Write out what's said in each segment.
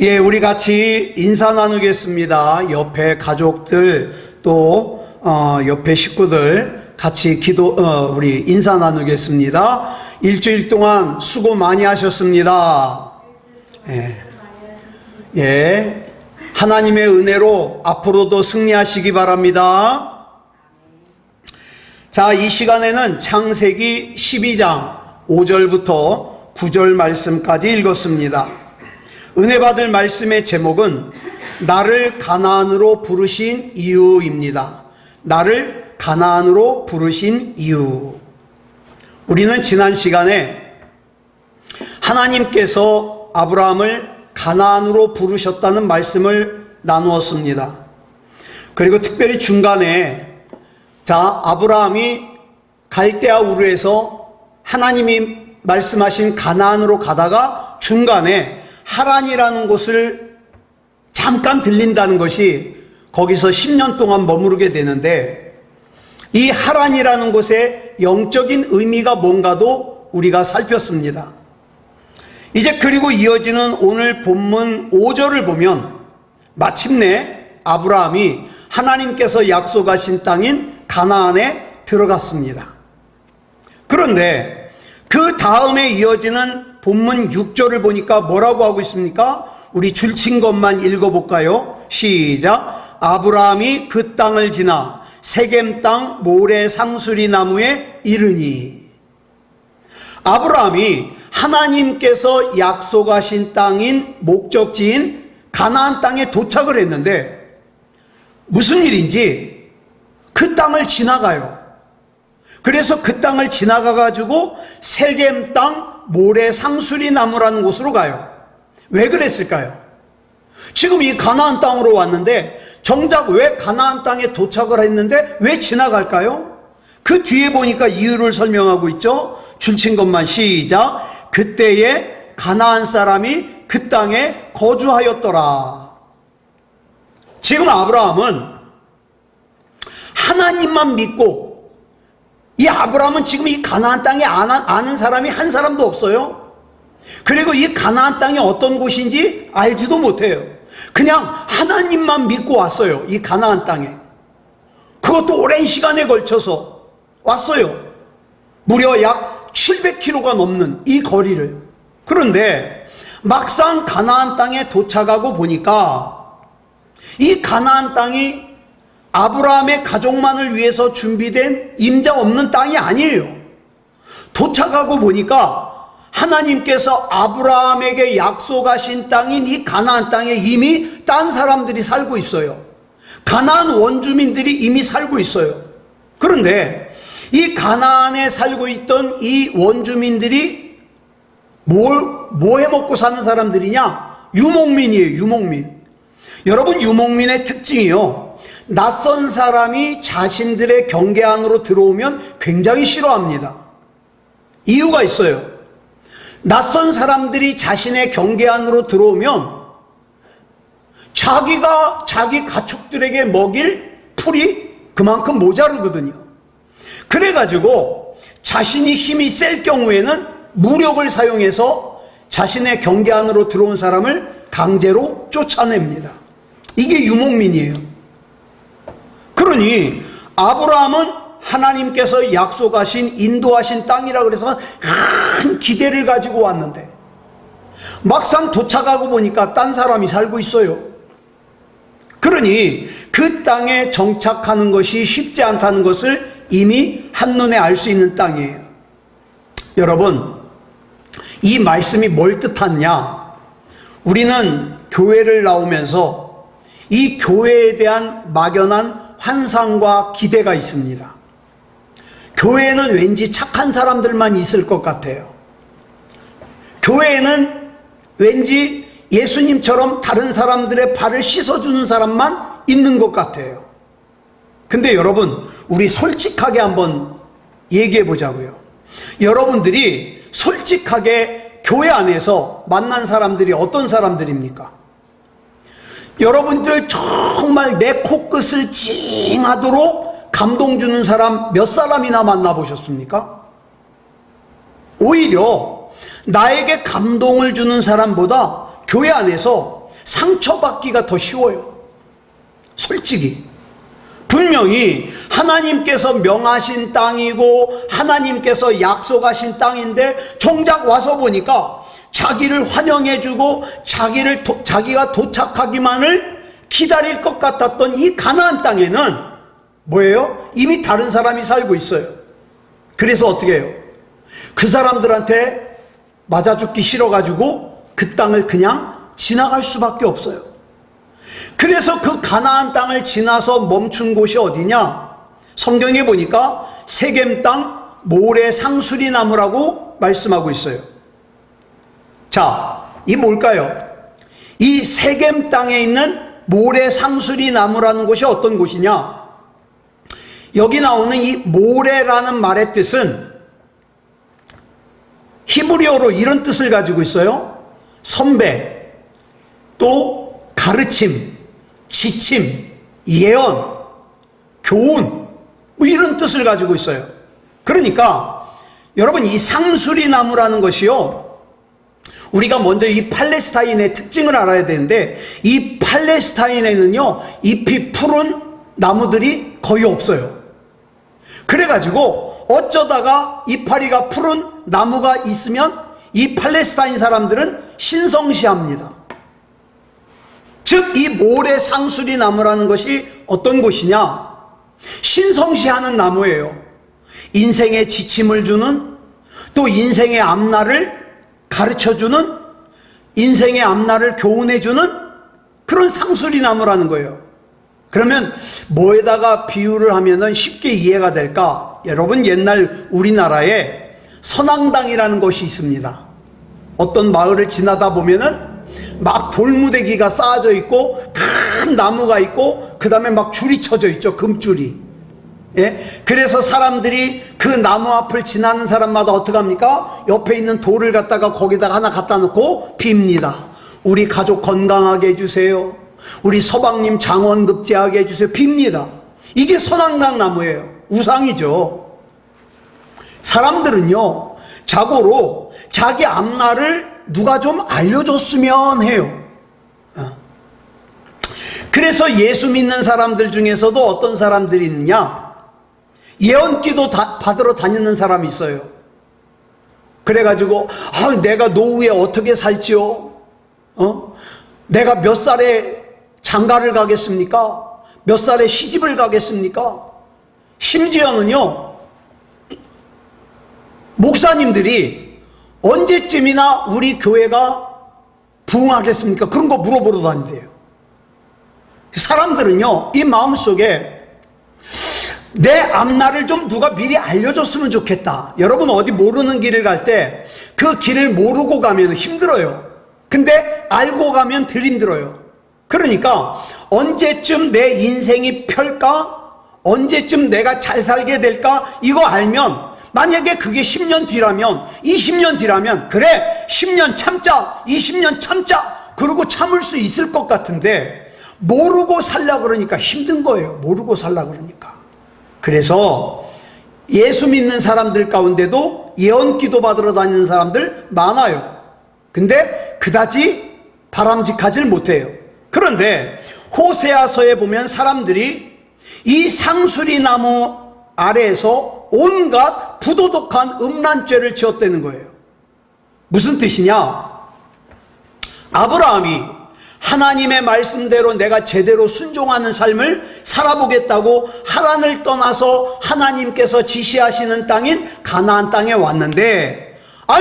예, 우리 같이 인사 나누겠습니다. 옆에 가족들 또 옆에 식구들 같이 우리 인사 나누겠습니다. 일주일 동안 수고 많이 하셨습니다. 예, 하나님의 은혜로 앞으로도 승리하시기 바랍니다. 자, 이 시간에는 창세기 12장 5절부터 9절 말씀까지 읽었습니다. 은혜 받을 말씀의 제목은 나를 가나안으로 부르신 이유입니다. 나를 가나안으로 부르신 이유. 우리는 지난 시간에 하나님께서 아브라함을 가나안으로 부르셨다는 말씀을 나누었습니다. 그리고 특별히 중간에 아브라함이 갈대아 우르에서 하나님이 말씀하신 가나안으로 가다가 중간에 하란이라는 곳을 잠깐 들린다는 것이 거기서 10년 동안 머무르게 되는데, 이 하란이라는 곳의 영적인 의미가 뭔가도 우리가 살폈습니다. 이제 그리고 이어지는 오늘 본문 5절을 보면 마침내 아브라함이 하나님께서 약속하신 땅인 가나안에 들어갔습니다. 그런데 그 다음에 이어지는 본문 6절을 보니까 뭐라고 하고 있습니까? 우리 줄친 것만 읽어볼까요? 시작. 아브라함이 그 땅을 지나 세겜 땅 모래 상수리 나무에 이르니. 아브라함이 하나님께서 약속하신 땅인 목적지인 가나안 땅에 도착을 했는데 무슨 일인지 그 땅을 지나가요. 그래서 그 땅을 지나가가지고 세겜 땅 모래 상수리 나무라는 곳으로 가요. 왜 그랬을까요? 지금 이 가나안 땅으로 왔는데 정작 왜 가나안 땅에 도착을 했는데 왜 지나갈까요? 그 뒤에 보니까 이유를 설명하고 있죠. 줄친 것만 시작. 그때에 가나안 사람이 그 땅에 거주하였더라. 지금 아브라함은 하나님만 믿고, 이 아브라함은 지금 이 가나안 땅에 아는 사람이 한 사람도 없어요. 그리고 이 가나안 땅이 어떤 곳인지 알지도 못해요. 그냥 하나님만 믿고 왔어요. 이 가나안 땅에. 그것도 오랜 시간에 걸쳐서 왔어요. 무려 약 700km가 넘는 이 거리를. 그런데 막상 가나안 땅에 도착하고 보니까 이 가나안 땅이 아브라함의 가족만을 위해서 준비된 임자 없는 땅이 아니에요. 도착하고 보니까 하나님께서 아브라함에게 약속하신 땅인 이 가나안 땅에 이미 딴 사람들이 살고 있어요. 가나안 원주민들이 이미 살고 있어요. 그런데 이 가나안에 살고 있던 이 원주민들이 뭐 해먹고 사는 사람들이냐? 유목민이에요. 유목민. 여러분, 유목민의 특징이요, 낯선 사람이 자신들의 경계 안으로 들어오면 굉장히 싫어합니다. 이유가 있어요. 낯선 사람들이 자신의 경계 안으로 들어오면 자기가 자기 가축들에게 먹일 풀이 그만큼 모자르거든요. 그래가지고 자신이 힘이 셀 경우에는 무력을 사용해서 자신의 경계 안으로 들어온 사람을 강제로 쫓아냅니다. 이게 유목민이에요. 그러니 아브라함은 하나님께서 약속하신 인도하신 땅이라 그래서 큰 기대를 가지고 왔는데 막상 도착하고 보니까 딴 사람이 살고 있어요. 그러니 그 땅에 정착하는 것이 쉽지 않다는 것을 이미 한눈에 알 수 있는 땅이에요. 여러분, 이 말씀이 뭘 뜻하냐? 우리는 교회를 나오면서 이 교회에 대한 막연한 환상과 기대가 있습니다. 교회에는 왠지 착한 사람들만 있을 것 같아요. 교회에는 왠지 예수님처럼 다른 사람들의 발을 씻어주는 사람만 있는 것 같아요. 근데 여러분, 우리 솔직하게 한번 얘기해 보자고요. 여러분들이 솔직하게 교회 안에서 만난 사람들이 어떤 사람들입니까? 여러분들 정말 내 코끝을 찡하도록 감동 주는 사람 몇 사람이나 만나보셨습니까? 오히려 나에게 감동을 주는 사람보다 교회 안에서 상처받기가 더 쉬워요. 솔직히. 분명히 하나님께서 명하신 땅이고 하나님께서 약속하신 땅인데 정작 와서 보니까 자기를 환영해주고 자기가 도착하기만을 기다릴 것 같았던 이 가나안 땅에는 뭐예요? 이미 다른 사람이 살고 있어요. 그래서 어떻게 해요? 그 사람들한테 맞아 죽기 싫어가지고 그 땅을 그냥 지나갈 수밖에 없어요. 그래서 그 가나안 땅을 지나서 멈춘 곳이 어디냐? 성경에 보니까 세겜 땅 모래 상수리 나무라고 말씀하고 있어요. 자, 이 뭘까요? 이 세겜 땅에 있는 모래 상수리 나무라는 곳이 어떤 곳이냐? 여기 나오는 이 모래라는 말의 뜻은 히브리어로 이런 뜻을 가지고 있어요. 선배, 또 가르침, 지침, 예언, 교훈, 뭐 이런 뜻을 가지고 있어요. 그러니까 여러분, 이 상수리 나무라는 것이요, 우리가 먼저 이 팔레스타인의 특징을 알아야 되는데, 이 팔레스타인에는요 잎이 푸른 나무들이 거의 없어요. 그래가지고 어쩌다가 이파리가 푸른 나무가 있으면 이 팔레스타인 사람들은 신성시합니다. 즉, 이 모래 상수리 나무라는 것이 어떤 곳이냐? 신성시하는 나무예요. 인생의 지침을 주는, 또 인생의 앞날을 가르쳐주는, 인생의 앞날을 교훈해주는 그런 상수리 나무라는 거예요. 그러면 뭐에다가 비유를 하면은 쉽게 이해가 될까? 여러분, 옛날 우리나라에 선앙당이라는 것이 있습니다. 어떤 마을을 지나다 보면은 막 돌무대기가 쌓아져 있고 큰 나무가 있고 그 다음에 막 줄이 쳐져 있죠. 금줄이. 예? 그래서 사람들이 그 나무 앞을 지나는 사람마다 어떻게 합니까? 옆에 있는 돌을 갖다가 거기다가 하나 갖다 놓고 빕니다. 우리 가족 건강하게 해주세요. 우리 서방님 장원급제하게 해주세요. 빕니다. 이게 선앙당 나무예요. 우상이죠. 사람들은요, 자고로 자기 앞날을 누가 좀 알려줬으면 해요. 그래서 예수 믿는 사람들 중에서도 어떤 사람들이 있느냐? 예언기도 받으러 다니는 사람이 있어요. 그래가지고 내가 노후에 어떻게 살지요? 내가 몇 살에 장가를 가겠습니까? 몇 살에 시집을 가겠습니까? 심지어는요, 목사님들이 언제쯤이나 우리 교회가 부흥하겠습니까? 그런 거 물어보러 다닌대요. 사람들은요, 이 마음속에 내 앞날을 좀 누가 미리 알려줬으면 좋겠다. 여러분, 어디 모르는 길을 갈 때 그 길을 모르고 가면 힘들어요. 근데 알고 가면 덜 힘들어요. 그러니까 언제쯤 내 인생이 펼까? 언제쯤 내가 잘 살게 될까? 이거 알면, 만약에 그게 10년 뒤라면, 20년 뒤라면, 그래 10년 참자, 20년 참자, 그러고 참을 수 있을 것 같은데 모르고 살라 그러니까 힘든 거예요. 모르고 살라 그러니까. 그래서 예수 믿는 사람들 가운데도 예언기도 받으러 다니는 사람들 많아요. 근데 그다지 바람직하질 못해요. 그런데 호세아서에 보면 사람들이 이 상수리 나무 아래에서 온갖 부도덕한 음란죄를 지었다는 거예요. 무슨 뜻이냐? 아브라함이 하나님의 말씀대로 내가 제대로 순종하는 삶을 살아보겠다고 하란을 떠나서 하나님께서 지시하시는 땅인 가나안 땅에 왔는데,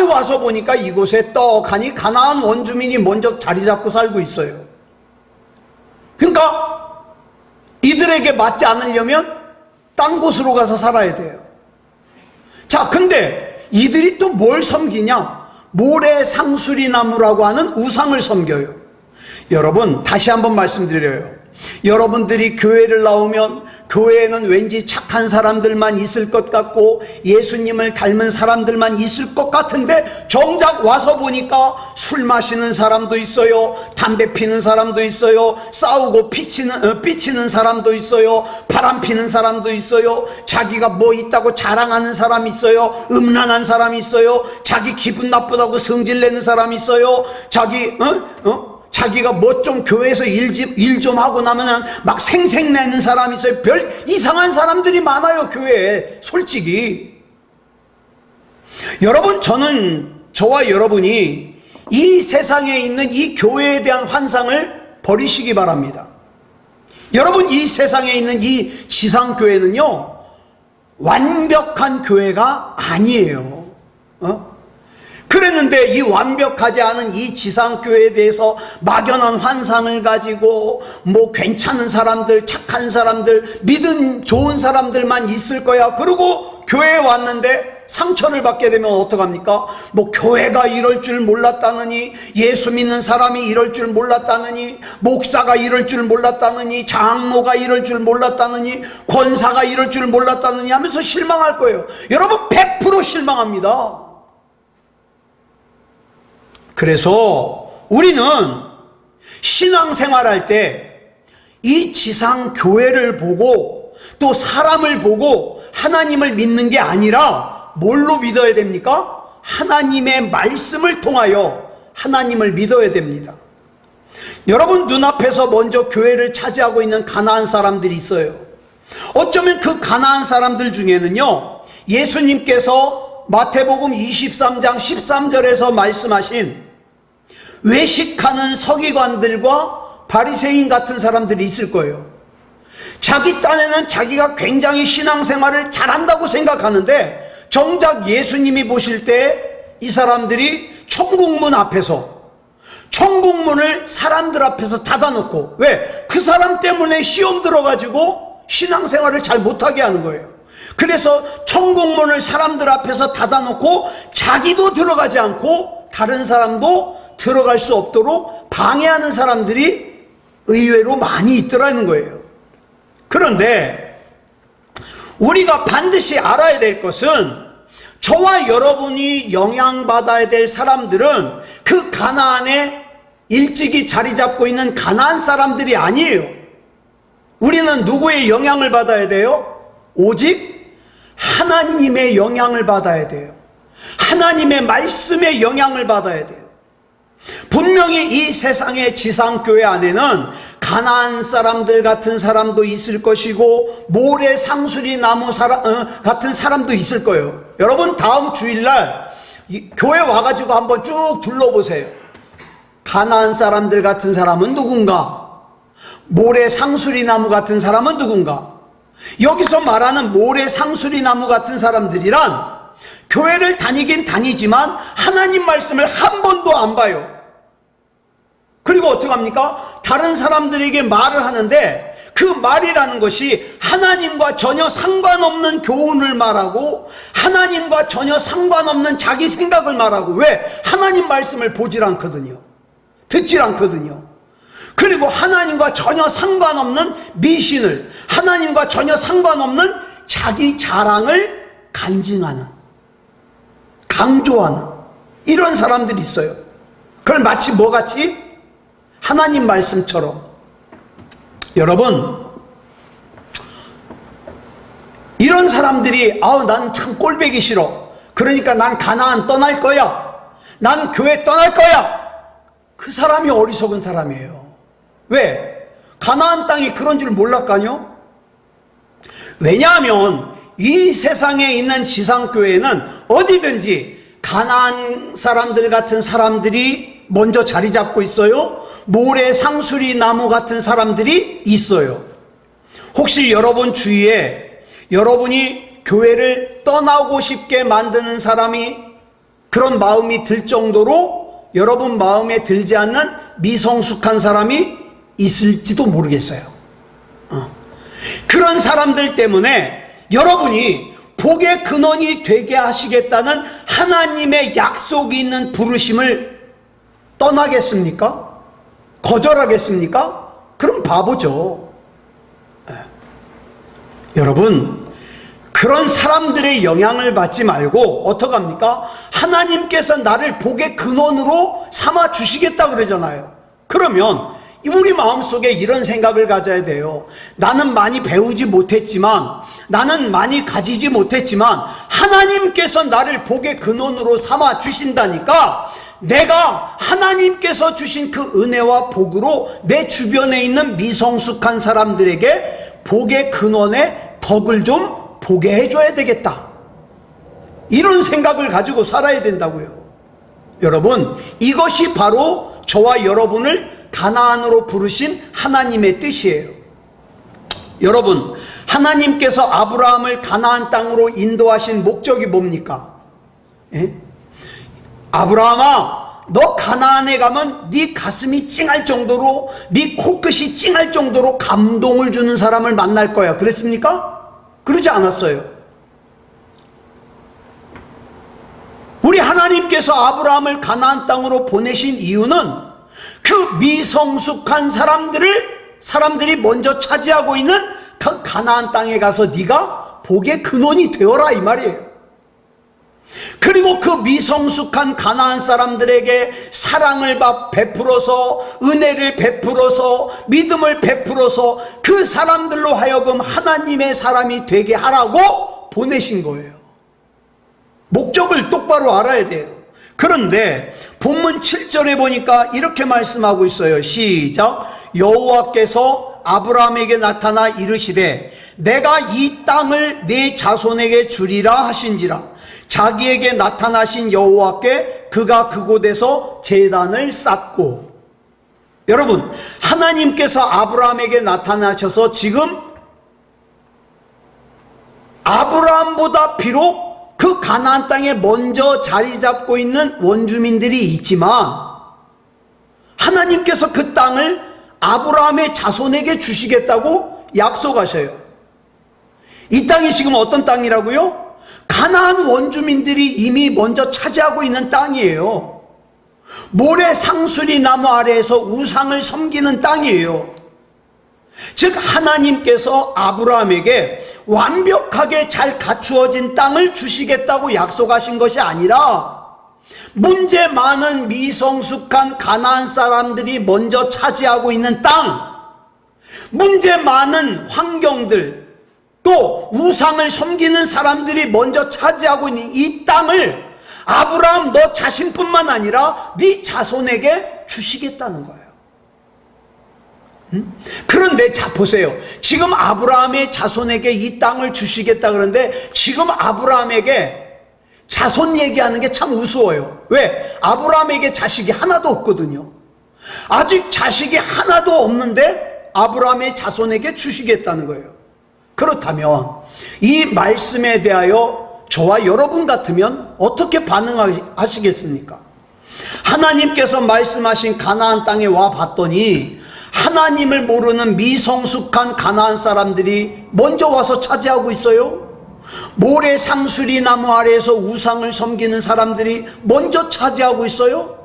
와서 보니까 이곳에 떡하니 가나안 원주민이 먼저 자리 잡고 살고 있어요. 그러니까 이들에게 맞지 않으려면 딴 곳으로 가서 살아야 돼요. 자, 근데 이들이 또 뭘 섬기냐? 모래 상수리 나무라고 하는 우상을 섬겨요. 여러분, 다시 한번 말씀드려요. 여러분들이 교회를 나오면 교회에는 왠지 착한 사람들만 있을 것 같고 예수님을 닮은 사람들만 있을 것 같은데 정작 와서 보니까 술 마시는 사람도 있어요. 담배 피는 사람도 있어요. 싸우고 삐치는 사람도 있어요. 바람 피는 사람도 있어요. 자기가 뭐 있다고 자랑하는 사람이 있어요. 음란한 사람이 있어요. 자기 기분 나쁘다고 성질내는 사람이 있어요. 자기 자기가 뭐 좀 교회에서 일 좀 하고 나면은 막 생색내는 사람이 있어요. 별 이상한 사람들이 많아요, 교회에. 솔직히. 여러분, 저와 여러분이 이 세상에 있는 이 교회에 대한 환상을 버리시기 바랍니다. 여러분, 이 세상에 있는 이 지상교회는요, 완벽한 교회가 아니에요. 그랬는데 이 완벽하지 않은 이 지상교회에 대해서 막연한 환상을 가지고 뭐 괜찮은 사람들, 착한 사람들, 믿음 좋은 사람들만 있을 거야. 그리고 교회에 왔는데 상처를 받게 되면 어떡합니까? 뭐 교회가 이럴 줄 몰랐다느니, 예수 믿는 사람이 이럴 줄 몰랐다느니, 목사가 이럴 줄 몰랐다느니, 장로가 이럴 줄 몰랐다느니, 권사가 이럴 줄 몰랐다느니 하면서 실망할 거예요. 여러분, 100% 실망합니다. 그래서 우리는 신앙생활할 때 이 지상 교회를 보고 또 사람을 보고 하나님을 믿는 게 아니라 뭘로 믿어야 됩니까? 하나님의 말씀을 통하여 하나님을 믿어야 됩니다. 여러분, 눈앞에서 먼저 교회를 차지하고 있는 가나안 사람들이 있어요. 어쩌면 그 가나안 사람들 중에는요, 예수님께서 마태복음 23장 13절에서 말씀하신 외식하는 서기관들과 바리새인 같은 사람들이 있을 거예요. 자기 딴에는 자기가 굉장히 신앙생활을 잘한다고 생각하는데 정작 예수님이 보실 때 이 사람들이 천국문 앞에서, 천국문을 사람들 앞에서 닫아놓고, 왜? 그 사람 때문에 시험 들어가지고 신앙생활을 잘 못하게 하는 거예요. 그래서 천국문을 사람들 앞에서 닫아놓고 자기도 들어가지 않고 다른 사람도 들어갈 수 없도록 방해하는 사람들이 의외로 많이 있더라는 거예요. 그런데 우리가 반드시 알아야 될 것은, 저와 여러분이 영향받아야 될 사람들은 그 가나안에 일찍이 자리 잡고 있는 가나안 사람들이 아니에요. 우리는 누구의 영향을 받아야 돼요? 오직 하나님의 영향을 받아야 돼요. 하나님의 말씀의 영향을 받아야 돼요. 분명히 이 세상의 지상교회 안에는 가나안 사람들 같은 사람도 있을 것이고 모래 상수리 나무 같은 사람도 있을 거예요. 여러분, 다음 주일날 교회 와가지고 한번 쭉 둘러보세요. 가나안 사람들 같은 사람은 누군가? 모래 상수리 나무 같은 사람은 누군가? 여기서 말하는 모래 상수리 나무 같은 사람들이란 교회를 다니긴 다니지만 하나님 말씀을 한 번도 안 봐요. 그리고 어떡합니까? 다른 사람들에게 말을 하는데 그 말이라는 것이 하나님과 전혀 상관없는 교훈을 말하고 하나님과 전혀 상관없는 자기 생각을 말하고, 왜? 하나님 말씀을 보질 않거든요. 듣질 않거든요. 그리고 하나님과 전혀 상관없는 미신을, 하나님과 전혀 상관없는 자기 자랑을 간증하는, 강조하는 이런 사람들이 있어요. 그걸 마치 뭐같이? 하나님 말씀처럼. 여러분, 이런 사람들이 난 참 꼴보기 싫어, 그러니까 난 가나안 떠날 거야, 난 교회 떠날 거야, 그 사람이 어리석은 사람이에요. 왜? 가나안 땅이 그런 줄 몰랐까요? 왜냐하면 이 세상에 있는 지상교회는 어디든지 가나안 사람들 같은 사람들이 먼저 자리 잡고 있어요. 모래 상수리 나무 같은 사람들이 있어요. 혹시 여러분 주위에 여러분이 교회를 떠나고 싶게 만드는 사람이, 그런 마음이 들 정도로 여러분 마음에 들지 않는 미성숙한 사람이 있을지도 모르겠어요. 그런 사람들 때문에 여러분이 복의 근원이 되게 하시겠다는 하나님의 약속이 있는 부르심을 떠나겠습니까? 거절하겠습니까? 그럼 바보죠. 여러분, 그런 사람들의 영향을 받지 말고 어떡합니까? 하나님께서 나를 복의 근원으로 삼아 주시겠다 그러잖아요. 그러면 우리 마음속에 이런 생각을 가져야 돼요. 나는 많이 배우지 못했지만, 나는 많이 가지지 못했지만 하나님께서 나를 복의 근원으로 삼아 주신다니까 내가 하나님께서 주신 그 은혜와 복으로 내 주변에 있는 미성숙한 사람들에게 복의 근원의 덕을 좀 보게 해줘야 되겠다. 이런 생각을 가지고 살아야 된다고요. 여러분, 이것이 바로 저와 여러분을 가나안으로 부르신 하나님의 뜻이에요. 여러분, 하나님께서 아브라함을 가나안 땅으로 인도하신 목적이 뭡니까? 예? 아브라함아, 너 가나안에 가면 네 가슴이 찡할 정도로, 네 코끝이 찡할 정도로 감동을 주는 사람을 만날 거야. 그랬습니까? 그러지 않았어요. 우리 하나님께서 아브라함을 가나안 땅으로 보내신 이유는 그 미성숙한 사람들이 먼저 차지하고 있는 그 가나안 땅에 가서 네가 복의 근원이 되어라, 이 말이에요. 그리고 그 미성숙한 가나안 사람들에게 사랑을 베풀어서, 은혜를 베풀어서, 믿음을 베풀어서 그 사람들로 하여금 하나님의 사람이 되게 하라고 보내신 거예요. 목적을 똑바로 알아야 돼요. 그런데 본문 7절에 보니까 이렇게 말씀하고 있어요. 시작. 여호와께서 아브라함에게 나타나 이르시되 내가 이 땅을 네 자손에게 주리라 하신지라. 자기에게 나타나신 여호와께 그가 그곳에서 제단을 쌓고. 여러분, 하나님께서 아브라함에게 나타나셔서 지금 아브라함보다 비록 그 가나안 땅에 먼저 자리 잡고 있는 원주민들이 있지만 하나님께서 그 땅을 아브라함의 자손에게 주시겠다고 약속하셔요. 이 땅이 지금 어떤 땅이라고요? 가나안 원주민들이 이미 먼저 차지하고 있는 땅이에요. 모래 상수리 나무 아래에서 우상을 섬기는 땅이에요. 즉 하나님께서 아브라함에게 완벽하게 잘 갖추어진 땅을 주시겠다고 약속하신 것이 아니라 문제 많은 미성숙한 가나안 사람들이 먼저 차지하고 있는 땅, 문제 많은 환경들, 또 우상을 섬기는 사람들이 먼저 차지하고 있는 이 땅을 아브라함 너 자신뿐만 아니라 네 자손에게 주시겠다는 거예요. 그런데 자 보세요. 지금 아브라함의 자손에게 이 땅을 주시겠다 그러는데 지금 아브라함에게 자손 얘기하는 게 참 우스워요. 왜? 아브라함에게 자식이 하나도 없거든요. 아직 자식이 하나도 없는데 아브라함의 자손에게 주시겠다는 거예요. 그렇다면 이 말씀에 대하여 저와 여러분 같으면 어떻게 반응하시겠습니까? 하나님께서 말씀하신 가나안 땅에 와 봤더니 하나님을 모르는 미성숙한 가나안 사람들이 먼저 와서 차지하고 있어요. 모래 상수리 나무 아래에서 우상을 섬기는 사람들이 먼저 차지하고 있어요.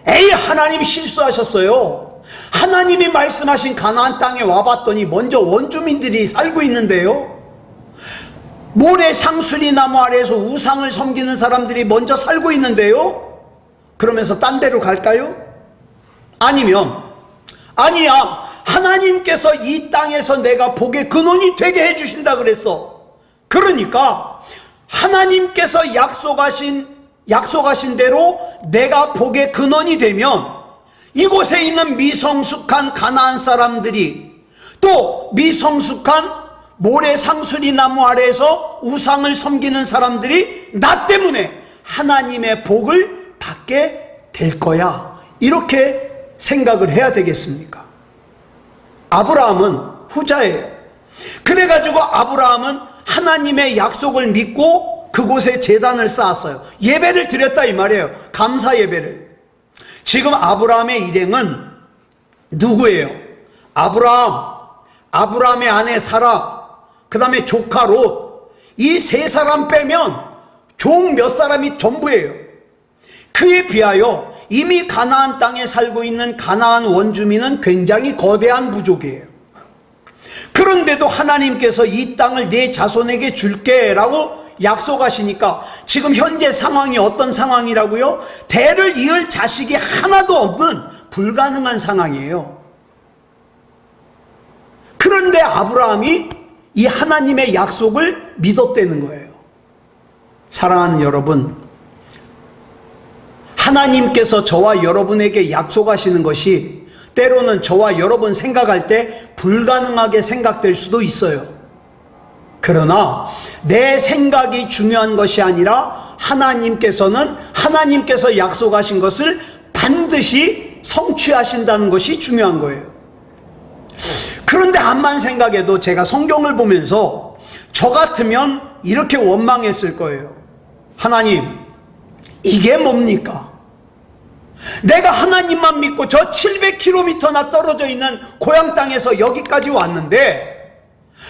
에이, 하나님 실수하셨어요. 하나님이 말씀하신 가나안 땅에 와봤더니 먼저 원주민들이 살고 있는데요. 모래 상수리 나무 아래에서 우상을 섬기는 사람들이 먼저 살고 있는데요. 그러면서 딴 데로 갈까요? 아니면 아니야, 하나님께서 이 땅에서 내가 복의 근원이 되게 해주신다 그랬어. 그러니까 하나님께서 약속하신 대로 내가 복의 근원이 되면 이곳에 있는 미성숙한 가나안 사람들이, 또 미성숙한 모래 상수리 나무 아래에서 우상을 섬기는 사람들이 나 때문에 하나님의 복을 받게 될 거야, 이렇게 생각을 해야 되겠습니까? 아브라함은 후자예요. 그래가지고 아브라함은 하나님의 약속을 믿고 그곳에 제단을 쌓았어요. 예배를 드렸다 이 말이에요. 감사 예배를. 지금 아브라함의 일행은 누구예요? 아브라함의 아내 사라, 그 다음에 조카 롯, 이 세 사람 빼면 종 몇 사람이 전부예요. 그에 비하여 이미 가나안 땅에 살고 있는 가나안 원주민은 굉장히 거대한 부족이에요. 그런데도 하나님께서 이 땅을 내 자손에게 줄게 라고 약속하시니까 지금 현재 상황이 어떤 상황이라고요? 대를 이을 자식이 하나도 없는 불가능한 상황이에요. 그런데 아브라함이 이 하나님의 약속을 믿었다는 거예요. 사랑하는 여러분, 하나님께서 저와 여러분에게 약속하시는 것이 때로는 저와 여러분 생각할 때 불가능하게 생각될 수도 있어요. 그러나 내 생각이 중요한 것이 아니라 하나님께서 약속하신 것을 반드시 성취하신다는 것이 중요한 거예요. 그런데 암만 생각해도 제가 성경을 보면서 저 같으면 이렇게 원망했을 거예요. 하나님, 이게 뭡니까? 내가 하나님만 믿고 저 700km나 떨어져 있는 고향 땅에서 여기까지 왔는데,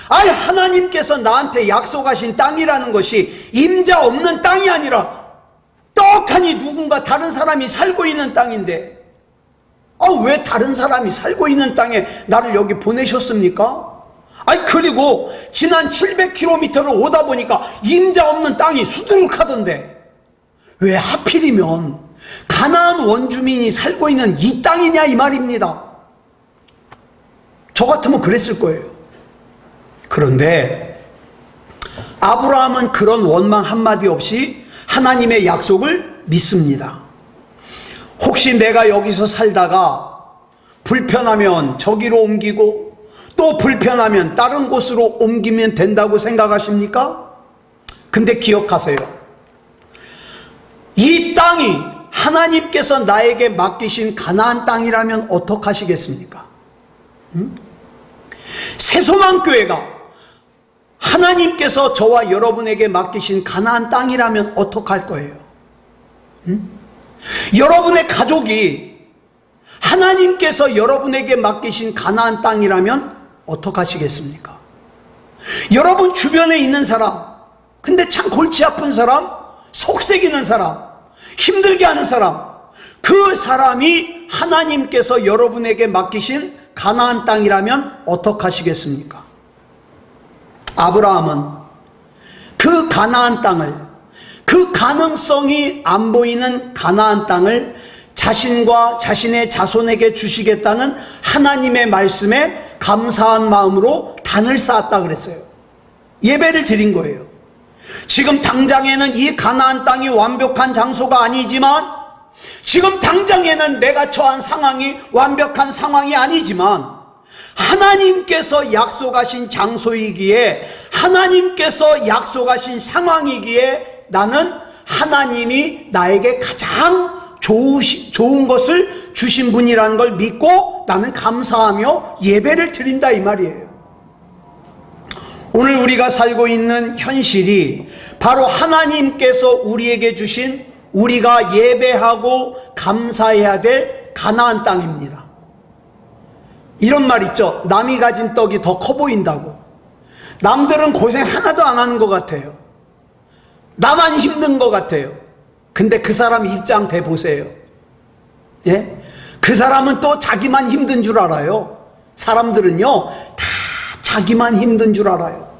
아니 하나님께서 나한테 약속하신 땅이라는 것이 임자 없는 땅이 아니라 떡하니 누군가 다른 사람이 살고 있는 땅인데, 왜 다른 사람이 살고 있는 땅에 나를 여기 보내셨습니까? 아니 그리고 지난 700km를 오다 보니까 임자 없는 땅이 수두룩하던데 왜 하필이면 가나안 원주민이 살고 있는 이 땅이냐 이 말입니다. 저 같으면 그랬을 거예요. 그런데 아브라함은 그런 원망 한마디 없이 하나님의 약속을 믿습니다. 혹시 내가 여기서 살다가 불편하면 저기로 옮기고 또 불편하면 다른 곳으로 옮기면 된다고 생각하십니까? 근데 기억하세요. 이 땅이 하나님께서 나에게 맡기신 가나안 땅이라면 어떡하시겠습니까? 새소망교회가 하나님께서 저와 여러분에게 맡기신 가나안 땅이라면 어떡할 거예요? 여러분의 가족이 하나님께서 여러분에게 맡기신 가나안 땅이라면 어떡하시겠습니까? 여러분 주변에 있는 사람, 근데 참 골치 아픈 사람, 속색이는 사람, 힘들게 하는 사람, 그 사람이 하나님께서 여러분에게 맡기신 가나안 땅이라면 어떡하시겠습니까? 아브라함은 그 가나안 땅을, 그 가능성이 안 보이는 가나안 땅을 자신과 자신의 자손에게 주시겠다는 하나님의 말씀에 감사한 마음으로 단을 쌓았다 그랬어요. 예배를 드린 거예요. 지금 당장에는 이 가나안 땅이 완벽한 장소가 아니지만, 지금 당장에는 내가 처한 상황이 완벽한 상황이 아니지만, 하나님께서 약속하신 장소이기에, 하나님께서 약속하신 상황이기에 나는 하나님이 나에게 가장 좋은 것을 주신 분이라는 걸 믿고 나는 감사하며 예배를 드린다 이 말이에요. 오늘 우리가 살고 있는 현실이 바로 하나님께서 우리에게 주신, 우리가 예배하고 감사해야 될 가나안 땅입니다. 이런 말 있죠. 남이 가진 떡이 더 커 보인다고. 남들은 고생 하나도 안 하는 것 같아요. 나만 힘든 것 같아요. 근데 그 사람 입장 대보세요. 예? 그 사람은 또 자기만 힘든 줄 알아요. 사람들은요 다 자기만 힘든 줄 알아요.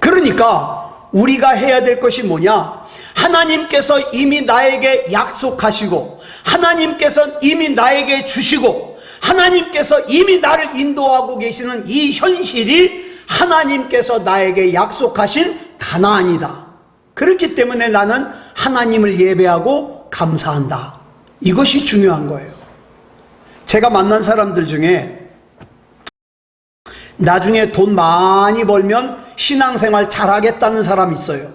그러니까 우리가 해야 될 것이 뭐냐? 하나님께서 이미 나에게 약속하시고, 하나님께서 이미 나에게 주시고, 하나님께서 이미 나를 인도하고 계시는 이 현실이 하나님께서 나에게 약속하신 가나안이다. 그렇기 때문에 나는 하나님을 예배하고 감사한다. 이것이 중요한 거예요. 제가 만난 사람들 중에 나중에 돈 많이 벌면 신앙생활 잘하겠다는 사람이 있어요.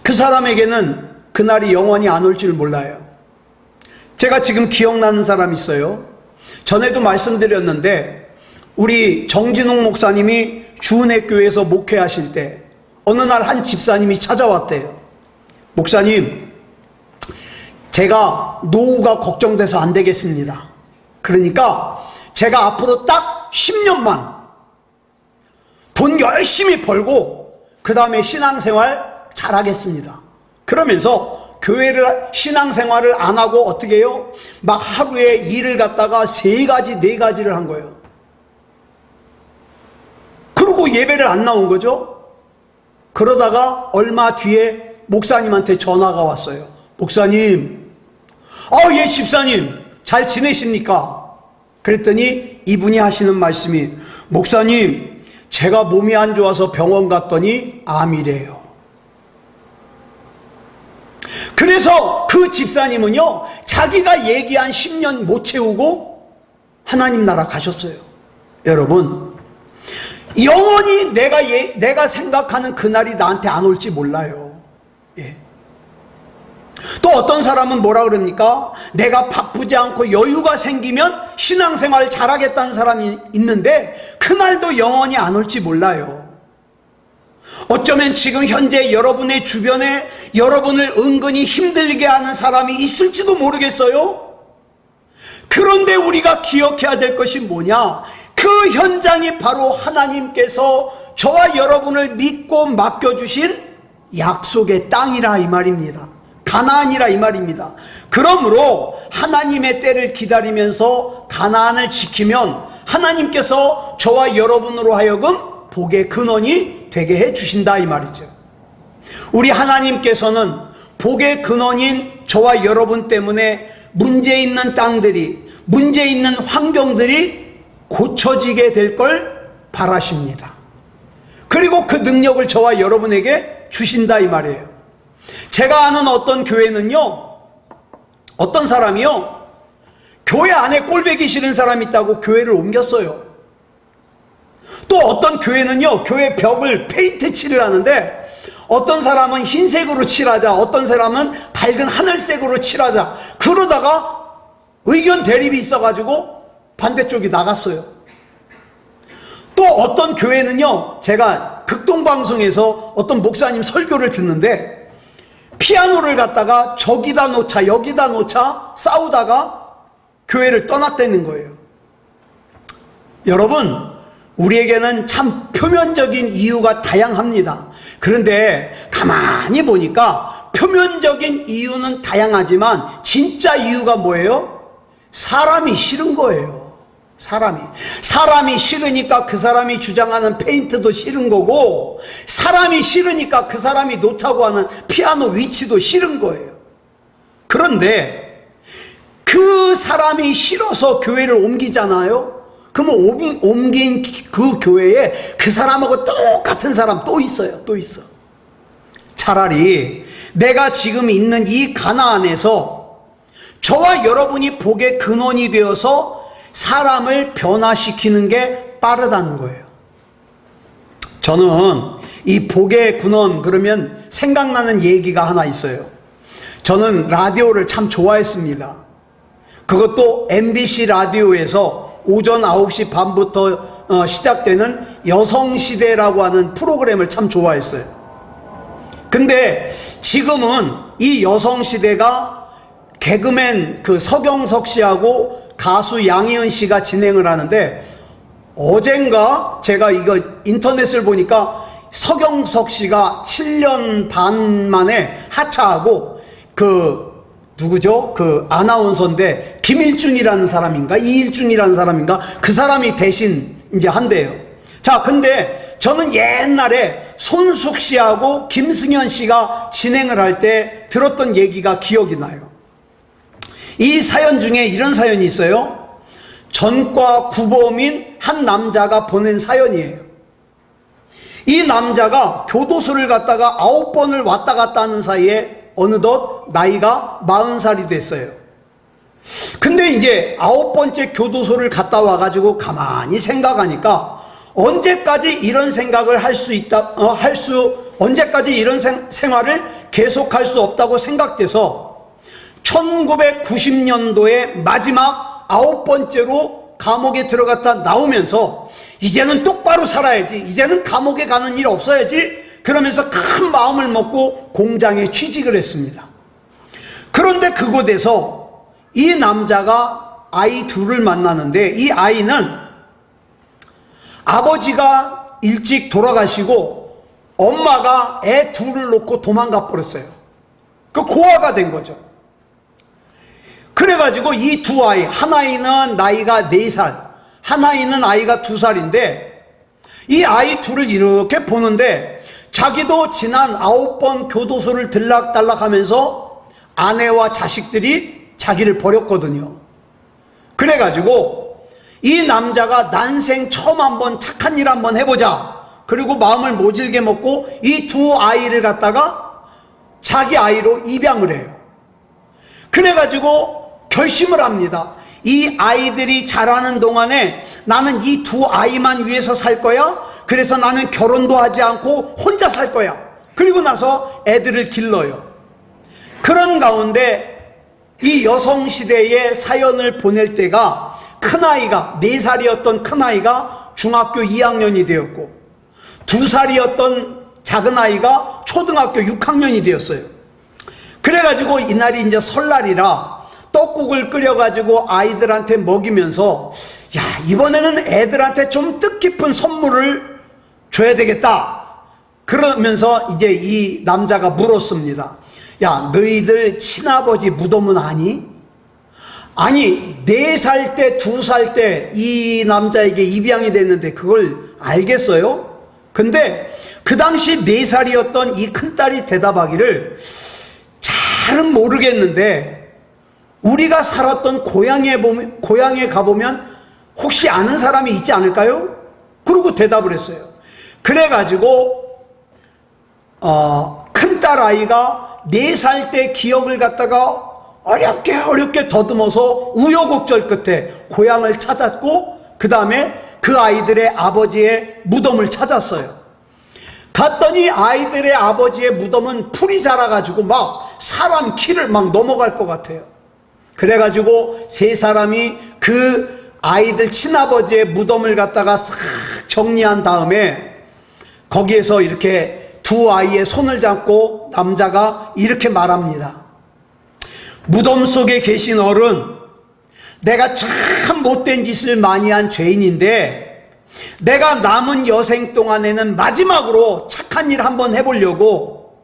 그 사람에게는 그날이 영원히 안 올 줄 몰라요. 제가 지금 기억나는 사람이 있어요. 전에도 말씀드렸는데 우리 정진웅 목사님이 주은혜 교회에서 목회하실 때 어느 날 한 집사님이 찾아왔대요. 목사님, 제가 노후가 걱정돼서 안 되겠습니다. 그러니까 제가 앞으로 딱 10년만 돈 열심히 벌고 그 다음에 신앙생활 잘하겠습니다. 그러면서 교회를, 신앙생활을 안 하고 어떻게 해요? 막 하루에 일을 갖다가 3가지 4가지를 한 거예요. 그리고 예배를 안 나온 거죠. 그러다가 얼마 뒤에 목사님한테 전화가 왔어요. 목사님, 예 집사님 잘 지내십니까? 그랬더니 이분이 하시는 말씀이, 목사님 제가 몸이 안 좋아서 병원 갔더니 암이래요. 그래서 그 집사님은요, 자기가 얘기한 10년 못 채우고 하나님 나라 가셨어요. 여러분, 영원히 내가 생각하는 그날이 나한테 안 올지 몰라요. 예. 또 어떤 사람은 뭐라 그럽니까? 내가 바쁘지 않고 여유가 생기면 신앙생활 잘하겠다는 사람이 있는데 그날도 영원히 안 올지 몰라요. 어쩌면 지금 현재 여러분의 주변에 여러분을 은근히 힘들게 하는 사람이 있을지도 모르겠어요. 그런데 우리가 기억해야 될 것이 뭐냐? 그 현장이 바로 하나님께서 저와 여러분을 믿고 맡겨주신 약속의 땅이라 이 말입니다. 가나안이라 이 말입니다. 그러므로 하나님의 때를 기다리면서 가나안을 지키면 하나님께서 저와 여러분으로 하여금 복의 근원이 되게 해 주신다 이 말이죠. 우리 하나님께서는 복의 근원인 저와 여러분 때문에 문제 있는 땅들이, 문제 있는 환경들이 고쳐지게 될 걸 바라십니다. 그리고 그 능력을 저와 여러분에게 주신다 이 말이에요. 제가 아는 어떤 교회는요, 어떤 사람이요, 교회 안에 꼴배기 싫은 사람이 있다고 교회를 옮겼어요. 또 어떤 교회는요, 교회 벽을 페인트 칠을 하는데 어떤 사람은 흰색으로 칠하자, 어떤 사람은 밝은 하늘색으로 칠하자, 그러다가 의견 대립이 있어가지고 반대쪽이 나갔어요. 또 어떤 교회는요, 제가 극동방송에서 어떤 목사님 설교를 듣는데 피아노를 갖다가 저기다 놓자 여기다 놓자 싸우다가 교회를 떠났다는 거예요. 여러분, 우리에게는 참 표면적인 이유가 다양합니다. 그런데 가만히 보니까 표면적인 이유는 다양하지만 진짜 이유가 뭐예요? 사람이 싫은 거예요. 사람이 싫으니까 그 사람이 주장하는 페인트도 싫은 거고, 사람이 싫으니까 그 사람이 놓자고 하는 피아노 위치도 싫은 거예요. 그런데 그 사람이 싫어서 교회를 옮기잖아요. 그러면 옮긴 그 교회에 그 사람하고 똑같은 사람 또 있어요. 또 있어. 차라리 내가 지금 있는 이 가나안에서 저와 여러분이 복의 근원이 되어서 사람을 변화시키는 게 빠르다는 거예요. 저는 이 복의 근원 그러면 생각나는 얘기가 하나 있어요. 저는 라디오를 참 좋아했습니다. 그것도 MBC 라디오에서 오전 9시 반부터 시작되는 여성시대라고 하는 프로그램을 참 좋아했어요. 근데 지금은 이 여성시대가 개그맨 그 서경석 씨하고 가수 양희은 씨가 진행을 하는데, 어젠가 제가 이거 인터넷을 보니까 서경석 씨가 7년 반 만에 하차하고 누구죠? 그 아나운서인데 김일준이라는 사람인가 이일준이라는 사람인가 그 사람이 대신 이제 한대요. 자, 근데 저는 옛날에 손숙 씨하고 김승현 씨가 진행을 할 때 들었던 얘기가 기억이 나요. 이 사연 중에 이런 사연이 있어요. 전과 구범인 한 남자가 보낸 사연이에요. 이 남자가 교도소를 갔다가 9번을 왔다 갔다 하는 사이에 어느덧 나이가 40살이 됐어요. 근데 이제 9번째 교도소를 갔다 와가지고 가만히 생각하니까 언제까지 이런 생각을 할 수 있다, 언제까지 이런 생활을 계속할 수 없다고 생각돼서 1990년도에 마지막 9번째로 감옥에 들어갔다 나오면서 이제는 똑바로 살아야지, 이제는 감옥에 가는 일 없어야지, 그러면서 큰 마음을 먹고 공장에 취직을 했습니다. 그런데 그곳에서 이 남자가 아이 둘을 만나는데, 이 아이는 아버지가 일찍 돌아가시고 엄마가 애 둘을 놓고 도망가 버렸어요. 그 고아가 된 거죠. 그래가지고 이 두 아이, 한 아이는 나이가 4살, 한 아이는 아이가 2살인데 이 아이 둘을 이렇게 보는데 자기도 지난 9번 교도소를 들락달락하면서 아내와 자식들이 자기를 버렸거든요. 그래가지고 이 남자가 난생 처음 한번 착한 일 한번 해보자, 그리고 마음을 모질게 먹고 이 두 아이를 갖다가 자기 아이로 입양을 해요. 그래가지고 결심을 합니다. 이 아이들이 자라는 동안에 나는 이 두 아이만 위해서 살 거야. 그래서 나는 결혼도 하지 않고 혼자 살 거야. 그리고 나서 애들을 길러요. 그런 가운데 이 여성시대의 사연을 보낼 때가 큰아이가 4살이었던 큰아이가 중학교 2학년이 되었고 2살이었던 작은아이가 초등학교 6학년이 되었어요. 그래가지고 이날이 이제 설날이라 떡국을 끓여가지고 아이들한테 먹이면서 야, 이번에는 애들한테 좀 뜻깊은 선물을 줘야 되겠다. 그러면서 이제 이 남자가 물었습니다. 야, 너희들 친아버지 무덤은 아니? 아니, 4살 때, 2살 때 이 남자에게 입양이 됐는데 그걸 알겠어요? 근데 그 당시 4살이었던 이 큰딸이 대답하기를 잘은 모르겠는데 우리가 살았던 고향에 가보면 혹시 아는 사람이 있지 않을까요? 그러고 대답을 했어요. 그래가지고 큰딸 아이가 4살 때 기억을 갖다가 어렵게 더듬어서 우여곡절 끝에 고향을 찾았고 그 다음에 그 아이들의 아버지의 무덤을 찾았어요. 갔더니 아이들의 아버지의 무덤은 풀이 자라가지고 막 사람 키를 막 넘어갈 것 같아요. 그래가지고 3사람이 그 아이들 친아버지의 무덤을 갖다가 싹 정리한 다음에 거기에서 이렇게 두 아이의 손을 잡고 남자가 이렇게 말합니다. 무덤 속에 계신 어른, 내가 참 못된 짓을 많이 한 죄인인데 내가 남은 여생 동안에는 마지막으로 착한 일 한번 해보려고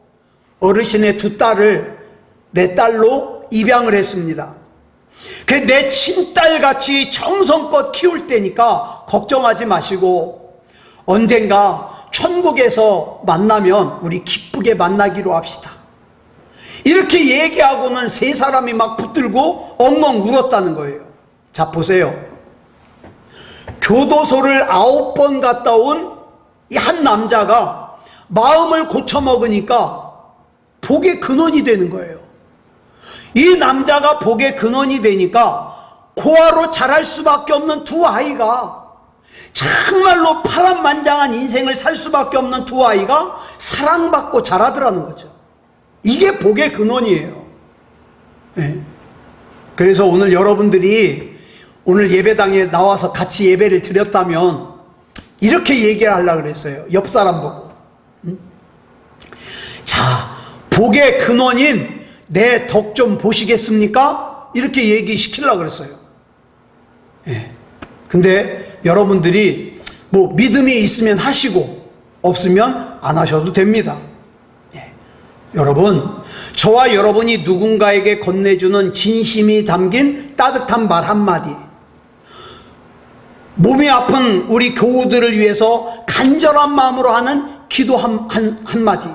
어르신의 2딸을 내 딸로 입양을 했습니다. 내 친딸같이 정성껏 키울 때니까 걱정하지 마시고 언젠가 천국에서 만나면 우리 기쁘게 만나기로 합시다. 이렇게 얘기하고는 3사람이 막 붙들고 엉엉 울었다는 거예요. 자, 보세요. 교도소를 9번 갔다 온 이 한 남자가 마음을 고쳐먹으니까 복의 근원이 되는 거예요. 이 남자가 복의 근원이 되니까 고아로 자랄 수밖에 없는 2 아이가 정말로 파란만장한 인생을 살 수밖에 없는 2 아이가 사랑받고 자라더라는 거죠. 이게 복의 근원이에요. 네. 그래서 오늘 여러분들이 오늘 예배당에 나와서 같이 예배를 드렸다면 이렇게 얘기를 하려고 그랬어요. 옆 사람 보고. 자, 복의 근원인 내 덕 좀 보시겠습니까? 이렇게 얘기시키려고 그랬어요. 예. 근데 여러분들이 뭐 믿음이 있으면 하시고 없으면 안 하셔도 됩니다. 예. 여러분, 저와 여러분이 누군가에게 건네주는 진심이 담긴 따뜻한 말 한마디, 몸이 아픈 우리 교우들을 위해서 간절한 마음으로 하는 기도 한마디,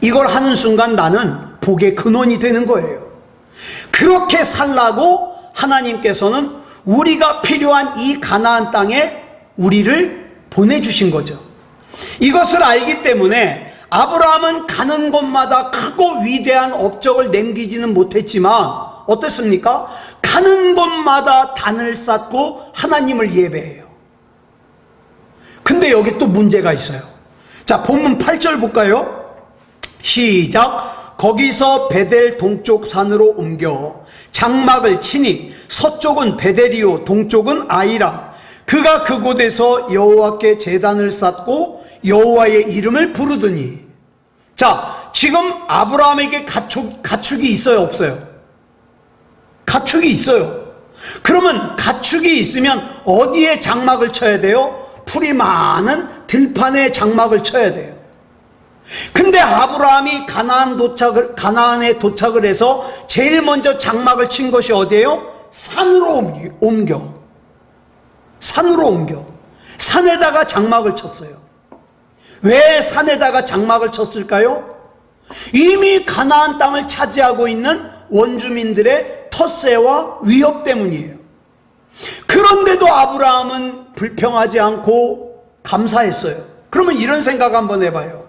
이걸 하는 순간 나는 복의 근원이 되는 거예요. 그렇게 살라고 하나님께서는 우리가 필요한 이 가나안 땅에 우리를 보내주신 거죠. 이것을 알기 때문에 아브라함은 가는 곳마다 크고 위대한 업적을 남기지는 못했지만 어땠습니까? 가는 곳마다 단을 쌓고 하나님을 예배해요. 근데 여기 또 문제가 있어요. 자, 본문 8절 볼까요? 시작. 거기서 베델 동쪽 산으로 옮겨 장막을 치니 서쪽은 베델이요 동쪽은 아이라. 그가 그곳에서 여호와께 제단을 쌓고 여호와의 이름을 부르더니. 자, 지금 아브라함에게 가축이 있어요, 없어요? 가축이 있어요. 그러면 가축이 있으면 어디에 장막을 쳐야 돼요? 풀이 많은 들판에 장막을 쳐야 돼요. 근데 아브라함이 가나안에 도착을 해서 제일 먼저 장막을 친 것이 어디예요? 산으로 옮겨. 산에다가 장막을 쳤어요. 왜 산에다가 장막을 쳤을까요? 이미 가나안 땅을 차지하고 있는 원주민들의 텃세와 위협 때문이에요. 그런데도 아브라함은 불평하지 않고 감사했어요. 그러면 이런 생각 한번 해봐요.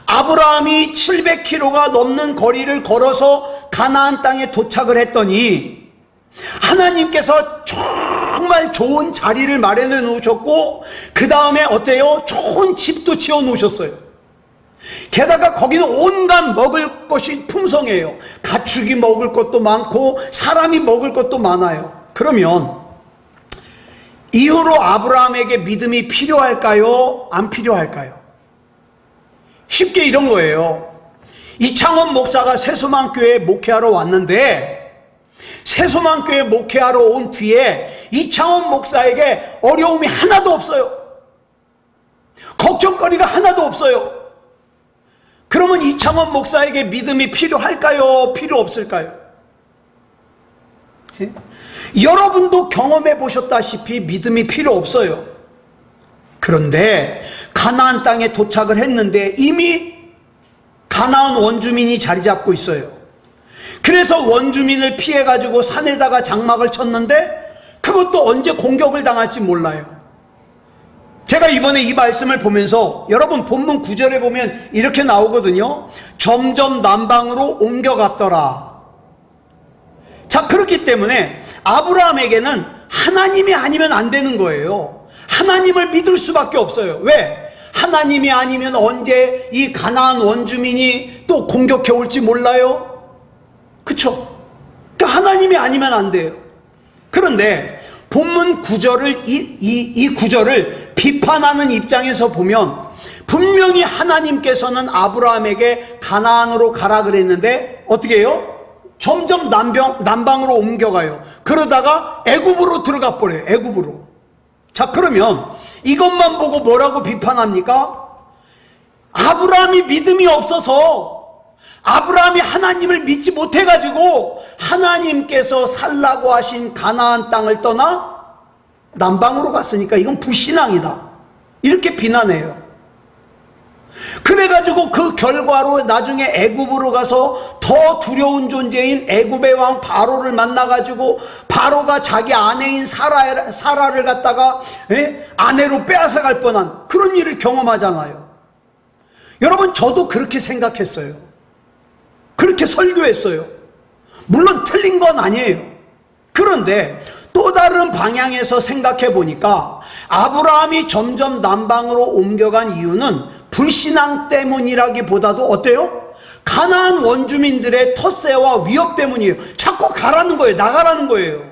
아브라함이 700km가 넘는 거리를 걸어서 가나안 땅에 도착을 했더니 하나님께서 정말 좋은 자리를 마련해 놓으셨고 그 다음에 어때요? 좋은 집도 지어 놓으셨어요. 게다가 거기는 온갖 먹을 것이 풍성해요. 가축이 먹을 것도 많고 사람이 먹을 것도 많아요. 그러면 이후로 아브라함에게 믿음이 필요할까요? 안 필요할까요? 쉽게 이런 거예요. 이창원 목사가 새소망교회에 목회하러 왔는데 새소망교회 목회하러 온 뒤에 이창원 목사에게 어려움이 하나도 없어요. 걱정거리가 하나도 없어요. 그러면 이창원 목사에게 믿음이 필요할까요? 필요 없을까요? 예? 여러분도 경험해 보셨다시피 믿음이 필요 없어요. 그런데 가나안 땅에 도착을 했는데 이미 가나안 원주민이 자리 잡고 있어요. 그래서 원주민을 피해가지고 산에다가 장막을 쳤는데 그것도 언제 공격을 당할지 몰라요. 제가 이번에 이 말씀을 보면서 여러분 본문 9절에 보면 이렇게 나오거든요. 점점 남방으로 옮겨갔더라. 자, 그렇기 때문에 아브라함에게는 하나님이 아니면 안 되는 거예요. 하나님을 믿을 수밖에 없어요. 왜? 하나님이 아니면 언제 이 가나안 원주민이 또 공격해 올지 몰라요. 그쵸? 그러니까 하나님이 아니면 안 돼요. 그런데 본문 9절을 이 9절을 비판하는 입장에서 보면 분명히 하나님께서는 아브라함에게 가나안으로 가라 그랬는데 어떻게 해요? 점점 남방으로 옮겨가요. 그러다가 애굽으로 들어가 버려요. 애굽으로. 자, 그러면 이것만 보고 뭐라고 비판합니까? 아브라함이 믿음이 없어서 아브라함이 하나님을 믿지 못해가지고 하나님께서 살라고 하신 가나안 땅을 떠나 남방으로 갔으니까 이건 불신앙이다. 이렇게 비난해요. 그래가지고 그 결과로 나중에 애굽으로 가서 더 두려운 존재인 애굽의 왕 바로를 만나가지고 바로가 자기 아내인 사라를 갖다가 아내로 빼앗아갈 뻔한 그런 일을 경험하잖아요. 여러분, 저도 그렇게 생각했어요. 그렇게 설교했어요. 물론 틀린 건 아니에요. 그런데 또 다른 방향에서 생각해 보니까 아브라함이 점점 남방으로 옮겨간 이유는 불신앙 때문이라기보다도 어때요? 가나안 원주민들의 텃세와 위협 때문이에요. 자꾸 가라는 거예요. 나가라는 거예요.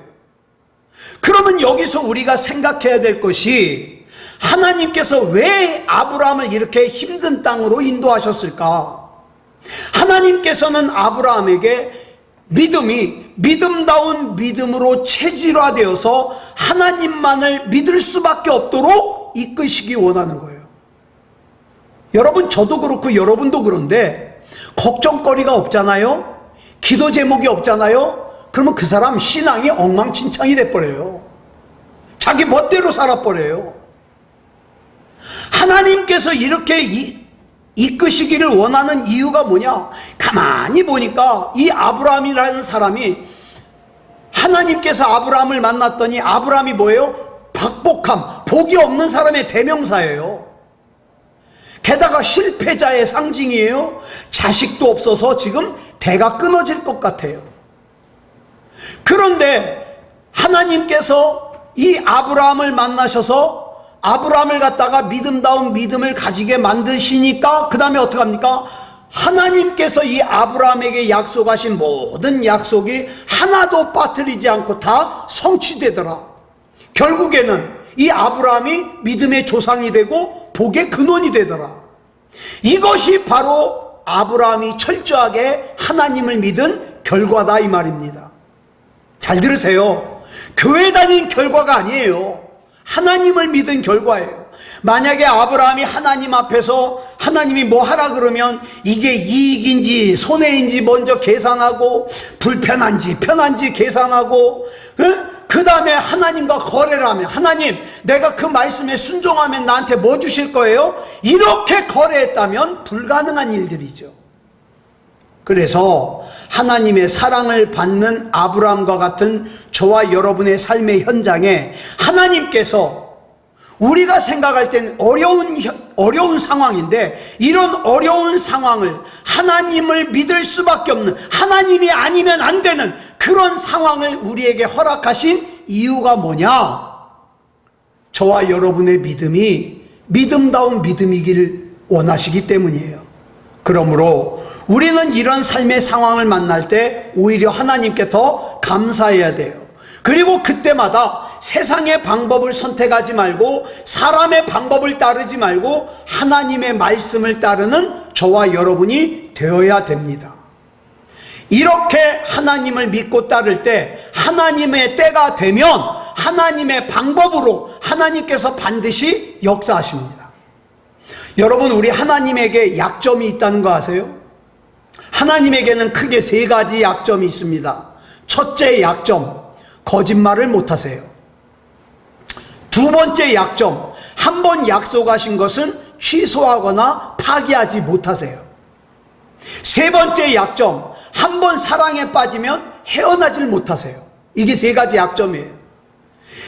그러면 여기서 우리가 생각해야 될 것이 하나님께서 왜 아브라함을 이렇게 힘든 땅으로 인도하셨을까? 하나님께서는 아브라함에게 믿음다운 믿음으로 체질화되어서 하나님만을 믿을 수밖에 없도록 이끄시기 원하는 거예요. 여러분, 저도 그렇고 여러분도 그런데 걱정거리가 없잖아요? 기도 제목이 없잖아요? 그러면 그 사람 신앙이 엉망진창이 돼버려요. 자기 멋대로 살아버려요. 하나님께서 이렇게 이끄시기를 원하는 이유가 뭐냐? 가만히 보니까 이 아브라함이라는 사람이 하나님께서 아브라함을 만났더니 아브라함이 뭐예요? 박복함, 복이 없는 사람의 대명사예요. 게다가 실패자의 상징이에요. 자식도 없어서 지금 대가 끊어질 것 같아요. 그런데 하나님께서 이 아브라함을 만나셔서 아브라함을 갖다가 믿음다운 믿음을 가지게 만드시니까 그 다음에 어떡합니까? 하나님께서 이 아브라함에게 약속하신 모든 약속이 하나도 빠뜨리지 않고 다 성취되더라. 결국에는 이 아브라함이 믿음의 조상이 되고 복의 근원이 되더라. 이것이 바로 아브라함이 철저하게 하나님을 믿은 결과다 이 말입니다. 잘 들으세요. 교회 다닌 결과가 아니에요. 하나님을 믿은 결과예요. 만약에 아브라함이 하나님 앞에서 하나님이 뭐 하라 그러면 이게 이익인지 손해인지 먼저 계산하고 불편한지 편한지 계산하고 그 다음에 하나님과 거래를 하면 하나님 내가 그 말씀에 순종하면 나한테 뭐 주실 거예요? 이렇게 거래했다면 불가능한 일들이죠. 그래서 하나님의 사랑을 받는 아브라함과 같은 저와 여러분의 삶의 현장에 하나님께서 우리가 생각할 땐 어려운 상황인데, 이런 어려운 상황을 하나님을 믿을 수밖에 없는, 하나님이 아니면 안 되는 그런 상황을 우리에게 허락하신 이유가 뭐냐? 저와 여러분의 믿음이 믿음다운 믿음이길 원하시기 때문이에요. 그러므로 우리는 이런 삶의 상황을 만날 때 오히려 하나님께 더 감사해야 돼요. 그리고 그때마다 세상의 방법을 선택하지 말고 사람의 방법을 따르지 말고 하나님의 말씀을 따르는 저와 여러분이 되어야 됩니다. 이렇게 하나님을 믿고 따를 때 하나님의 때가 되면 하나님의 방법으로 하나님께서 반드시 역사하십니다. 여러분, 우리 하나님에게 약점이 있다는 거 아세요? 하나님에게는 크게 3가지 약점이 있습니다. 첫째 약점, 거짓말을 못하세요. 2번째 약점, 한 번 약속하신 것은 취소하거나 파기하지 못하세요. 3번째 약점, 한 번 사랑에 빠지면 헤어나질 못하세요. 이게 3가지 약점이에요.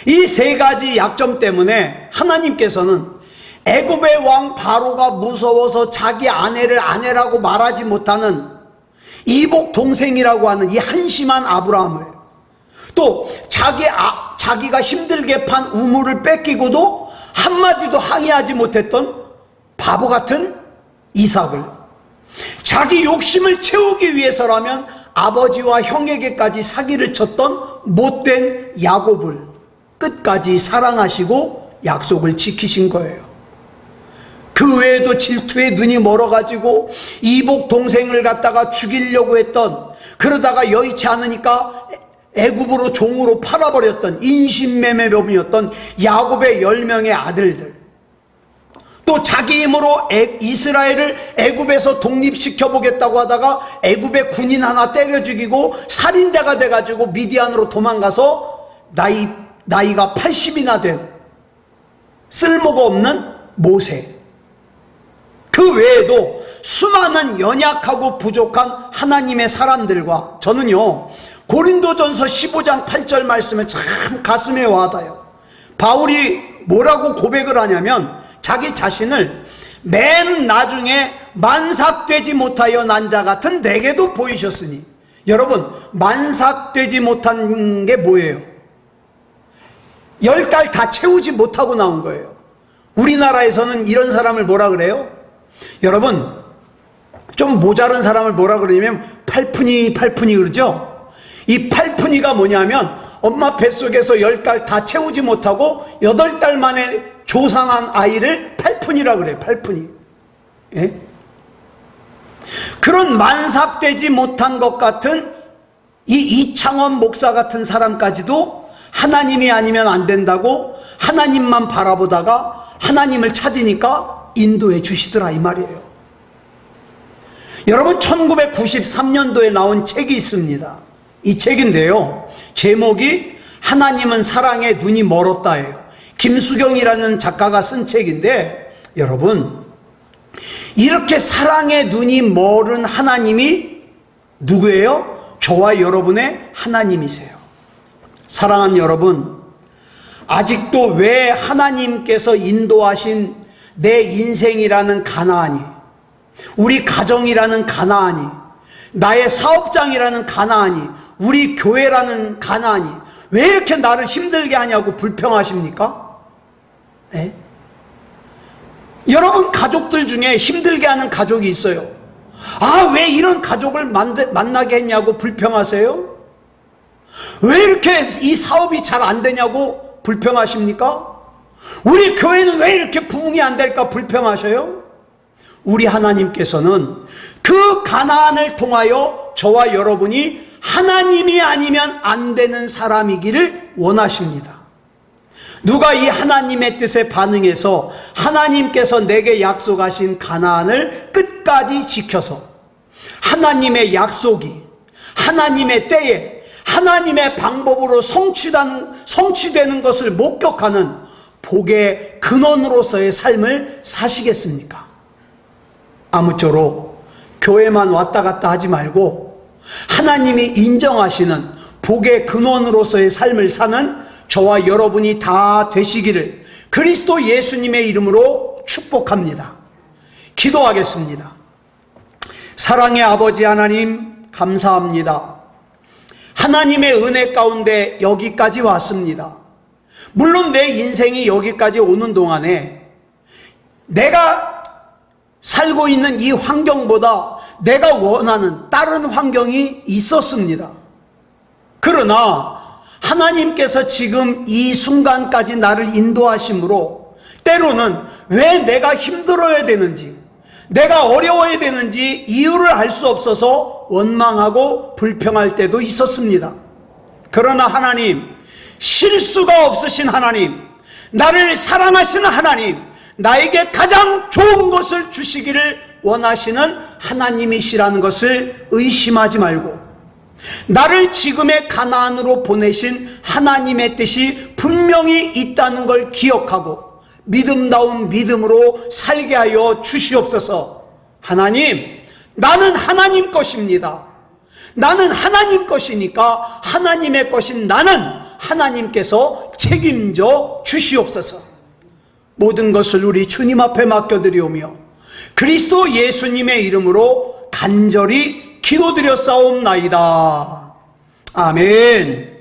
이 3가지 약점 때문에 하나님께서는 애굽의 왕 바로가 무서워서 자기 아내를 아내라고 말하지 못하는 이복 동생이라고 하는 이 한심한 아브라함을, 또 자기가 힘들게 판 우물을 뺏기고도 한마디도 항의하지 못했던 바보 같은 이삭을, 자기 욕심을 채우기 위해서라면 아버지와 형에게까지 사기를 쳤던 못된 야곱을 끝까지 사랑하시고 약속을 지키신 거예요. 그 외에도 질투에 눈이 멀어가지고 이복 동생을 갖다가 죽이려고 했던, 그러다가 여의치 않으니까 애굽으로 종으로 팔아버렸던 인신매매범이었던 야곱의 10명의 아들들, 또 자기 힘으로 이스라엘을 애굽에서 독립시켜 보겠다고 하다가 애굽의 군인 하나 때려 죽이고 살인자가 돼가지고 미디안으로 도망가서 나이가 80이나 된 쓸모가 없는 모세, 그 외에도 수많은 연약하고 부족한 하나님의 사람들과, 저는요 고린도전서 15장 8절 말씀을 참 가슴에 와닿아요. 바울이 뭐라고 고백을 하냐면, 자기 자신을 맨 나중에 만삭되지 못하여 난 자 같은 내게도 보이셨으니. 여러분, 만삭되지 못한 게 뭐예요? 10달 다 채우지 못하고 나온 거예요. 우리나라에서는 이런 사람을 뭐라 그래요? 여러분, 좀 모자란 사람을 뭐라 그러냐면 팔푼이 그러죠? 이 팔푼이가 뭐냐면 엄마 뱃속에서 10달 다 채우지 못하고 8달 만에 조상한 아이를 팔푼이라 그래요. 팔푼이. 예? 그런 만삭되지 못한 것 같은 이 이창원 목사 같은 사람까지도 하나님이 아니면 안 된다고 하나님만 바라보다가 하나님을 찾으니까 인도해 주시더라, 이 말이에요. 여러분, 1993년도에 나온 책이 있습니다. 이 책인데요, 제목이 하나님은 사랑에 눈이 멀었다예요. 김수경이라는 작가가 쓴 책인데, 여러분, 이렇게 사랑에 눈이 멀은 하나님이 누구예요? 저와 여러분의 하나님이세요. 사랑하는 여러분, 아직도 왜 하나님께서 인도하신 내 인생이라는 가나안이, 우리 가정이라는 가나안이, 나의 사업장이라는 가나안이, 우리 교회라는 가나안이 왜 이렇게 나를 힘들게 하냐고 불평하십니까? 네? 여러분, 가족들 중에 힘들게 하는 가족이 있어요. 아, 왜 이런 가족을 만나게 했냐고 불평하세요? 왜 이렇게 이 사업이 잘 안 되냐고 불평하십니까? 우리 교회는 왜 이렇게 부흥이 안 될까 불평하셔요? 우리 하나님께서는 그 가나안을 통하여 저와 여러분이 하나님이 아니면 안 되는 사람이기를 원하십니다. 누가 이 하나님의 뜻에 반응해서 하나님께서 내게 약속하신 가나안을 끝까지 지켜서 하나님의 약속이 하나님의 때에 하나님의 방법으로 성취되는 것을 목격하는 복의 근원으로서의 삶을 사시겠습니까? 아무쪼록 교회만 왔다 갔다 하지 말고 하나님이 인정하시는 복의 근원으로서의 삶을 사는 저와 여러분이 다 되시기를 그리스도 예수님의 이름으로 축복합니다. 기도하겠습니다. 사랑의 아버지 하나님, 감사합니다. 하나님의 은혜 가운데 여기까지 왔습니다. 물론 내 인생이 여기까지 오는 동안에 내가 살고 있는 이 환경보다 내가 원하는 다른 환경이 있었습니다. 그러나 하나님께서 지금 이 순간까지 나를 인도하심으로 때로는 왜 내가 힘들어야 되는지, 내가 어려워야 되는지 이유를 알 수 없어서 원망하고 불평할 때도 있었습니다. 그러나 하나님, 실수가 없으신 하나님, 나를 사랑하시는 하나님, 나에게 가장 좋은 것을 주시기를 원하시는 하나님이시라는 것을 의심하지 말고, 나를 지금의 가나안으로 보내신 하나님의 뜻이 분명히 있다는 걸 기억하고 믿음다운 믿음으로 살게 하여 주시옵소서. 하나님, 나는 하나님 것입니다. 나는 하나님 것이니까 하나님의 것인 나는 하나님께서 책임져 주시옵소서. 모든 것을 우리 주님 앞에 맡겨드리오며 그리스도 예수님의 이름으로 간절히 기도드렸사옵나이다. 아멘.